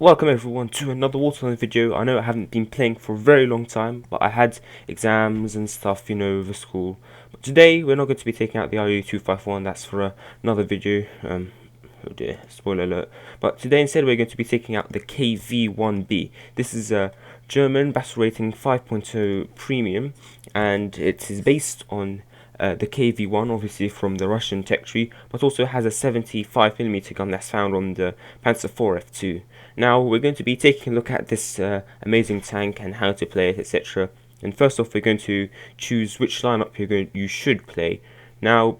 Welcome everyone to another Warthunder video. I know I haven't been playing for a very long time, but I had exams and stuff, over school. But today we're not going to be taking out the RU251, that's for another video. Oh dear, spoiler alert. But today instead we're going to be taking out the KV1b. This is a German battle rating 5.0 premium, and it is based on the KV1, obviously from the Russian tech tree, but also has a 75mm gun that's found on the Panzer IV F2. Now we're going to be taking a look at this amazing tank and how to play it, etc. And first off, we're going to choose which lineup you should play. Now,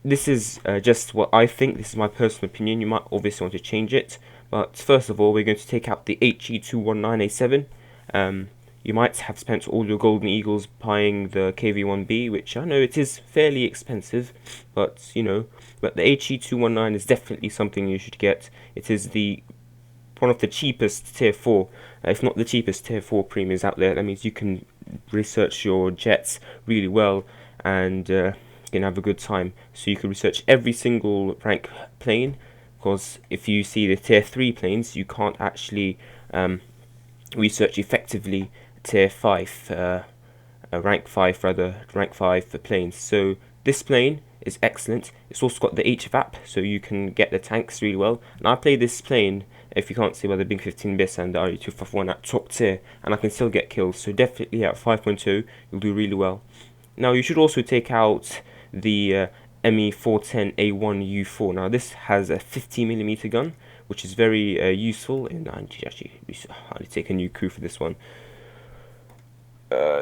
this is just what I think. This is my personal opinion. You might obviously want to change it. But first of all, we're going to take out the HE219A7. You might have spent all your golden eagles buying the KV1b, which I know it is fairly expensive, but but the HE219 is definitely something you should get. It is one of the cheapest tier 4, if not the cheapest tier 4 premiums out there. That means you can research your jets really well and you can have a good time. So you can research every single rank plane, because if you see the tier 3 planes, you can't actually research effectively tier 5, rank 5 for planes. So this plane is excellent. It's also got the HVAP, so you can get the tanks really well. And I play this plane, if you can't see, by the Big 15 bis and the RU251 at top tier, and I can still get kills. So definitely at 5.2 you'll do really well. Now you should also take out the ME410A1U4. Now this has a 50mm gun, which is very useful. And I need to take a new crew for this one.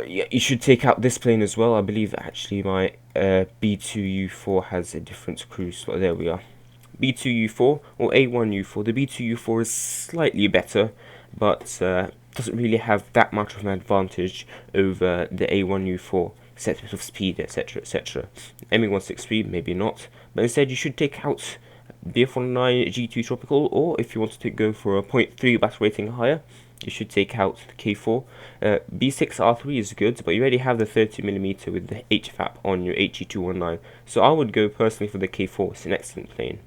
Yeah, you should take out this plane as well. I believe actually my B2U4 has a different crew slot. There we are. B2U4 or A1U4. The B2U4 is slightly better, but doesn't really have that much of an advantage over the A1U4, except with speed, etc, etc. ME163 maybe not, but instead you should take out BF19 G2 Tropical, or if you want to go for a 0.3 battle rating higher, you should take out the K4. B6R3 is good, but you already have the 30mm with the HVAP on your HE219, so I would go personally for the K4. It's an excellent plane.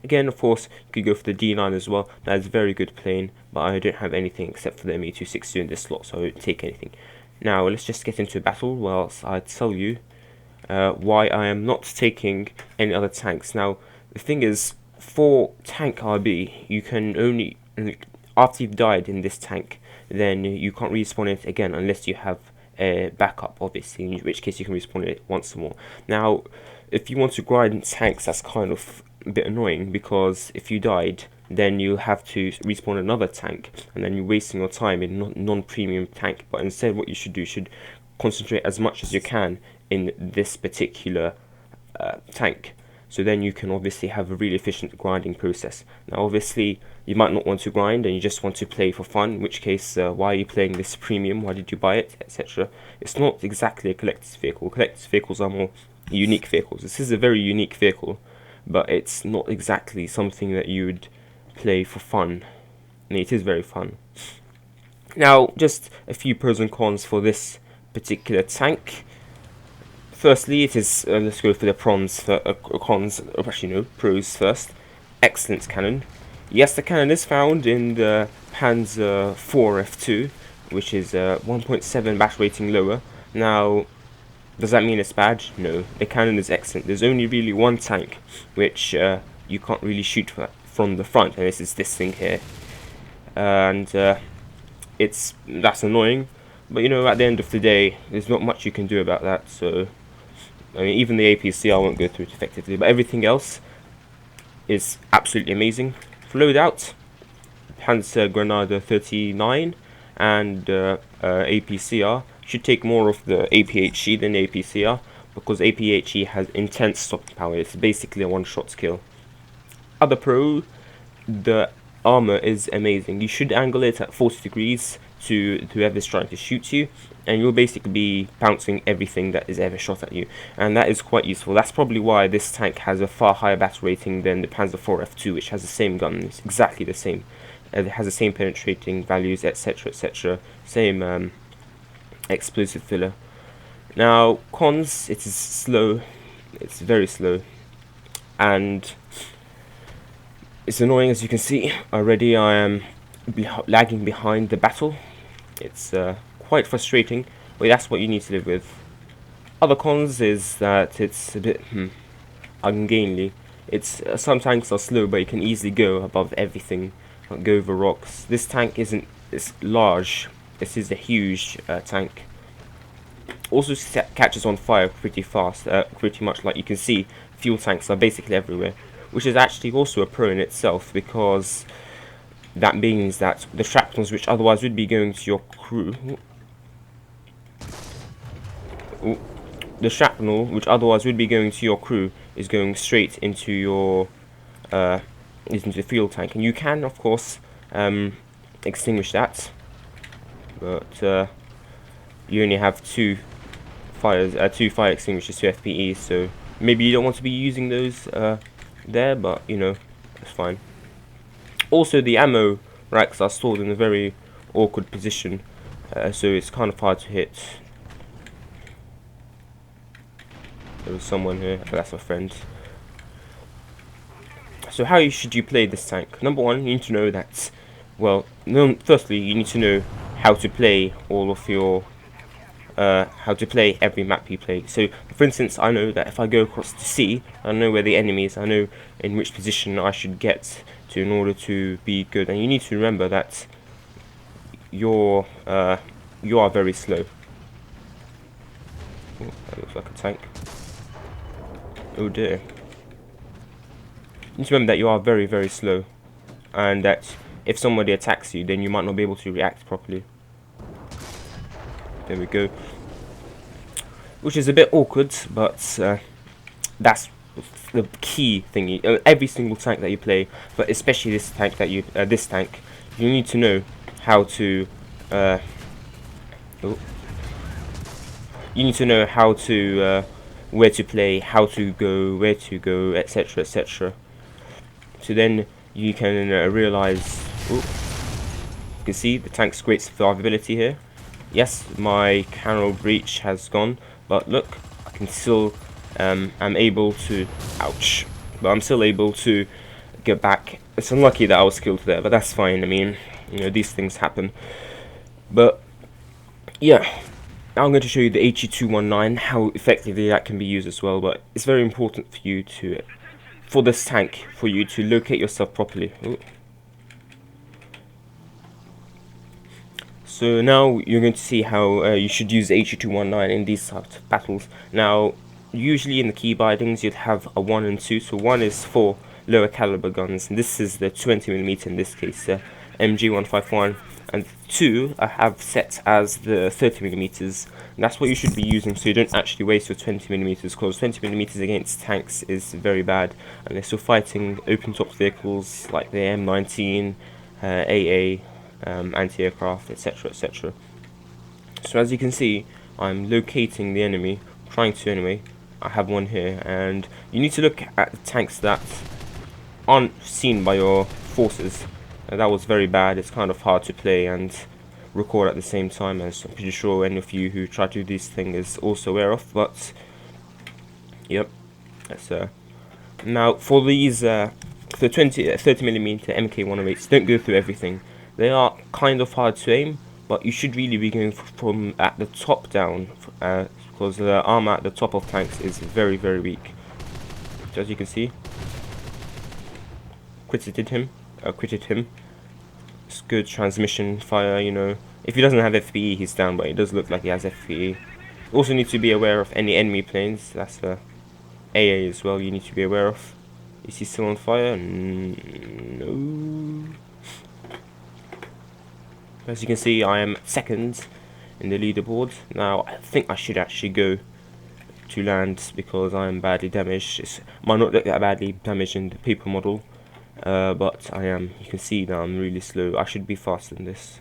Again, of course, you could go for the D9 as well. That is a very good plane, but I don't have anything except for the ME262 in this slot, so I won't take anything. Now, let's just get into battle whilst I tell you why I am not taking any other tanks. Now, the thing is, for tank RB, you can only, after you've died in this tank, then you can't respawn it again unless you have a backup, obviously, in which case you can respawn it once more. Now, if you want to grind tanks, that's kind of a bit annoying, because if you died, then you'll have to respawn another tank, and then you're wasting your time in non-premium tank. But instead, what you should do, you should concentrate as much as you can in this particular tank. So then you can obviously have a really efficient grinding process. Now obviously you might not want to grind and you just want to play for fun, in which case why are you playing this premium, why did you buy it, etc. It's not exactly a collector's vehicle. Collector's vehicles are more unique vehicles. This is a very unique vehicle, but it's not exactly something that you would play for fun. And it is very fun. Now just a few pros and cons for this particular tank. Firstly, it is, let's go for the pros first. Excellent cannon. Yes, the cannon is found in the Panzer IV F2, which is 1.7 battle rating lower. Now, does that mean it's bad? No, the cannon is excellent. There's only really one tank which you can't really shoot from the front, and this is this thing here. And that's annoying, but at the end of the day, there's not much you can do about that. So I mean, even the APC, I won't go through it effectively, but everything else is absolutely amazing. For loadout, Panzer Grenadier 39 and APCR should take more of the APHE than the APCR, because APHE has intense stopping power. It's basically a one-shot kill. Other pro, the armor is amazing. You should angle it at 40 degrees to whoever's trying to shoot you, and you'll basically be bouncing everything that is ever shot at you, and that is quite useful. That's probably why this tank has a far higher battle rating than the Panzer IV F2, which has the same gun. It's exactly the same. It has the same penetrating values, etc, etc, same explosive filler. Now cons, it is slow. It's very slow, and It's annoying, as you can see already. I am lagging behind the battle. It's quite frustrating, but that's what you need to live with. Other cons is that it's a bit ungainly. It's some tanks are slow, but you can easily go above everything, like go over rocks. This tank isn't. It's large. This is a huge tank. Also catches on fire pretty fast. Pretty much like you can see, fuel tanks are basically everywhere, which is actually also a pro in itself, because that means that the shrapnels which otherwise would be going to your crew. The shrapnel which otherwise would be going to your crew is going straight into your into the fuel tank, and you can of course extinguish that, but you only have two fire extinguishers, 2 FPE, so maybe you don't want to be using those there, but you know, it's fine. Also, the ammo racks are stored in a very awkward position, so it's kind of hard to hit. There was someone here, but that's my friend. So how should you play this tank? Number one, you need to know that, well, firstly, you need to know how to play all of your, how to play every map you play. So, for instance, I know that if I go across the sea, I know where the enemy is, I know in which position I should get to in order to be good. And you need to remember that you are very slow. Ooh, that looks like a tank. Oh dear. You need to remember that you are very, very slow, and that if somebody attacks you, then you might not be able to react properly. There we go. Which is a bit awkward, but that's the key thing. Every single tank that you play, but especially this tank you need to know how to. You need to know how to where to play, how to go, where to go, etc., etc. So then you can realize. You can see the tank's great survivability here. Yes, my canal breach has gone, but look, I can still I'm able to. Ouch! But I'm still able to get back. It's unlucky that I was killed there, but that's fine. I mean, you know, these things happen. But yeah. Now I'm going to show you the HE219, how effectively that can be used as well, but it's very important for you to, for this tank, for you to locate yourself properly. Ooh. So now you're going to see how you should use the HE219 in these types of battles. Now, usually in the key bindings you'd have a 1 and 2, so 1 is for lower caliber guns, and this is the 20mm in this case, MG151. And 2 I have set as the 30mm, and that's what you should be using, so you don't actually waste your 20mm, because 20mm against tanks is very bad unless you're fighting open top vehicles like the M19, AA, anti-aircraft, etc., etc. So as you can see, I'm locating the enemy, trying to anyway. I have one here, and you need to look at the tanks that aren't seen by your forces. That was very bad. It's kind of hard to play and record at the same time, as I'm pretty sure any of you who try to do these things is also aware of. But yep, that's now for these the 30mm MK108s, don't go through everything. They are kind of hard to aim, but you should really be going from at the top down, because the armor at the top of tanks is very, very weak. So as you can see, critted him. It's good transmission fire, you know. If he doesn't have FPE, he's down, but it does look like he has FPE. Also need to be aware of any enemy planes. That's the AA as well, you need to be aware of. Is he still on fire? No. As you can see, I am second in the leaderboard. Now, I think I should actually go to land because I am badly damaged. It might not look that badly damaged in the paper model. But I am, you can see that I'm really slow. I should be faster than this,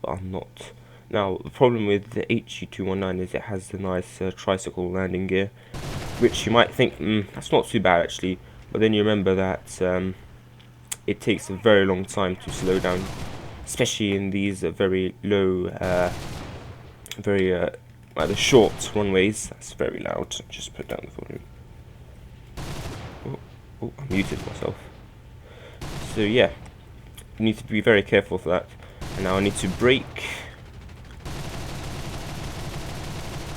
but I'm not. Now, the problem with the HE219 is it has the nice tricycle landing gear, which you might think, that's not too bad actually, but then you remember that it takes a very long time to slow down, especially in these very low, like the short runways. That's very loud. Just put down the volume. Oh, I muted myself. So yeah, you need to be very careful for that. And now I need to brake.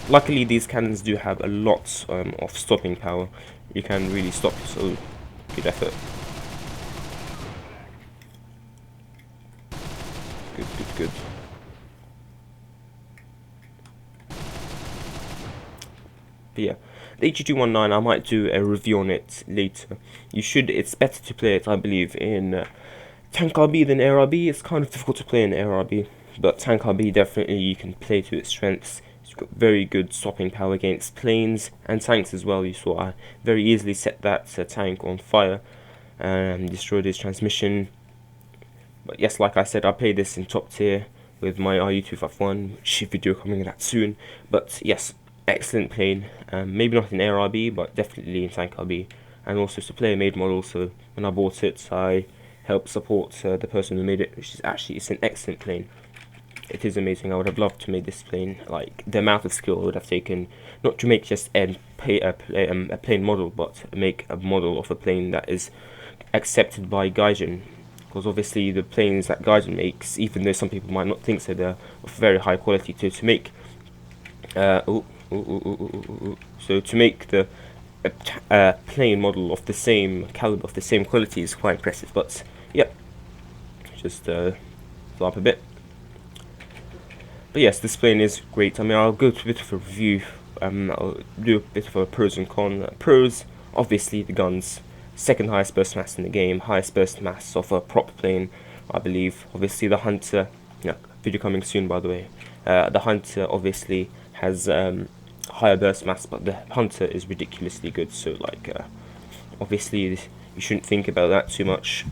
Luckily, these cannons do have a lot of stopping power. You can really stop, so good effort. Good, good, good. But yeah, the HG219, I might do a review on it later. It's better to play it, I believe, in Tank RB than Air RB. It's kind of difficult to play in Air RB, but Tank RB definitely you can play to its strengths. It's got very good stopping power against planes and tanks as well. You saw I very easily set that tank on fire and destroyed his transmission. But yes, like I said, I played this in top tier with my RU251, which video coming out soon. But yes, excellent plane. Maybe not in Air RB, but definitely in Tank RB. And also it's a player made model, so when I bought it, I helped support the person who made it, which is actually, it's an excellent plane. It is amazing. I would have loved to make this plane. Like, the amount of skill I would have taken, not to make just a plane model, but make a model of a plane that is accepted by Gaijin. Because obviously the planes that Gaijin makes, even though some people might not think so, they're of very high quality to make. So to make the plane model of the same caliber, of the same quality, is quite impressive. But yeah, just blow up a bit. But yes, this plane is great. I mean, I'll go to a bit of a review. I'll do a bit of a pros and cons. Pros, obviously the guns. Second highest burst mass in the game, highest burst mass of a prop plane, I believe. Obviously the Hunter, yeah, video coming soon by the way. The Hunter obviously has higher burst mass, but the Hunter is ridiculously good. So like, obviously you shouldn't think about that too much.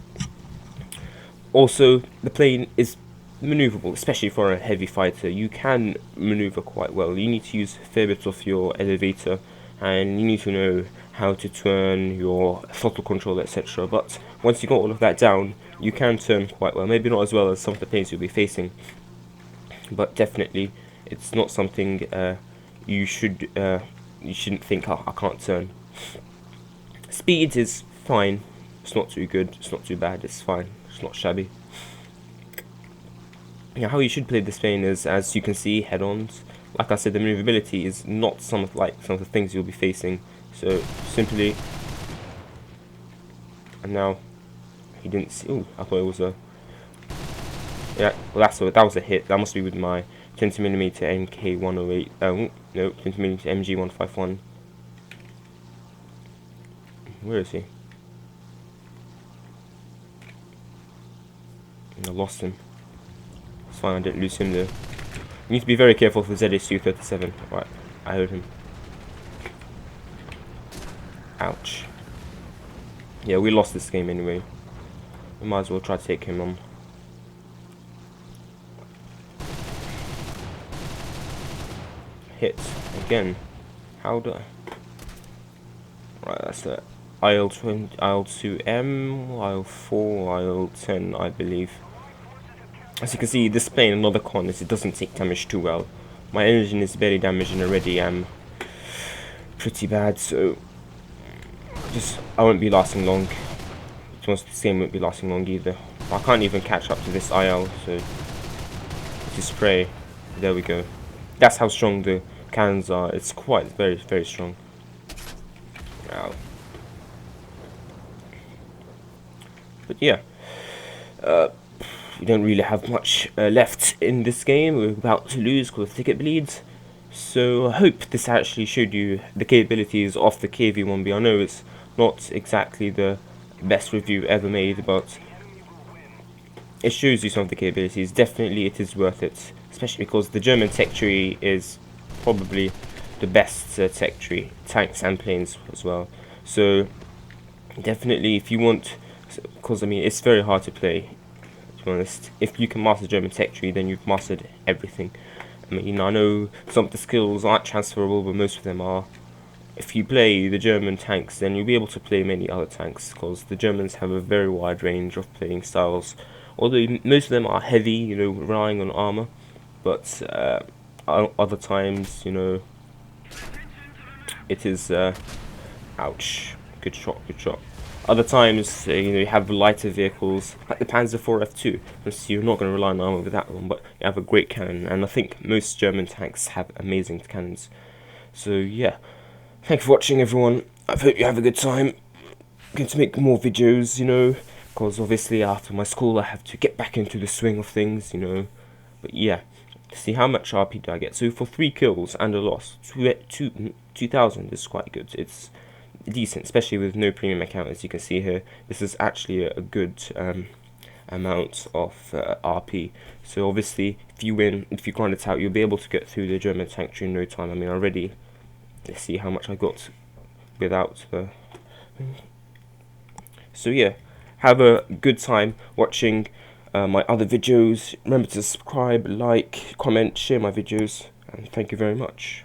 Also, the plane is maneuverable, especially for a heavy fighter. You can maneuver quite well. You need to use a fair bit of your elevator, and you need to know how to turn your throttle control, etc. But once you got all of that down, you can turn quite well. Maybe not as well as some of the planes you'll be facing, but definitely it's not something you shouldn't think, oh, I can't turn. Speed is fine. It's not too good. It's not too bad. It's fine. It's not shabby. Yeah, how you should play this plane is, as you can see, head-ons. Like I said, the maneuverability is not some of the things you'll be facing. So simply, and now he didn't see. Oh, I thought it was a. Yeah, well that was a hit. That must be with my 20mm MK108. No, 20mm MG151. Where is he? I lost him. It's fine, I didn't lose him though. You need to be very careful for ZSU-37. Right, I heard him. Ouch. Yeah, we lost this game anyway. We might as well try to take him on. Hit again. How do I? Right, that's the IL-20, IL-2M, IL-4, IL-10, I believe. As you can see, this plane, another con is it doesn't take damage too well. My engine is barely damaged and already I'm pretty bad, so I won't be lasting long. This game won't be lasting long either. I can't even catch up to this IL, so just spray. There we go. That's how strong the cannons are. It's quite very, very strong. Ow. But yeah, we don't really have much left in this game. We're about to lose because of ticket bleeds. So I hope this actually showed you the capabilities of the KV1b. I know it's not exactly the best review ever made, but it shows you some of the capabilities. Definitely it is worth it, especially because the German tech tree is probably the best tech tree, tanks and planes as well. So definitely if you want, because I mean it's very hard to play, to be honest. If you can master German tech tree, then you've mastered everything. I mean, I know some of the skills aren't transferable, but most of them are. If you play the German tanks, then you'll be able to play many other tanks, because the Germans have a very wide range of playing styles. Although most of them are heavy, you know, relying on armor, but other times, you know, it is ouch. Good shot, good shot. Other times, you know, you have lighter vehicles like the Panzer IV F2. So you're not going to rely on armor with that one, but you have a great cannon, and I think most German tanks have amazing cannons. So yeah, thank you for watching, everyone. I hope you have a good time. I'm going to make more videos, you know, because obviously after my school I have to get back into the swing of things, you know. But yeah, see how much RP do I get. So for 3 kills and a loss, 2,000 is quite good. It's decent, especially with no premium account, as you can see here. This is actually a good amount of RP. So obviously, if you win, if you grind it out, you'll be able to get through the German tank tree in no time. I mean, already, let's see how much I got without the... So yeah, have a good time watching my other videos. Remember to subscribe, like, comment, share my videos, and thank you very much.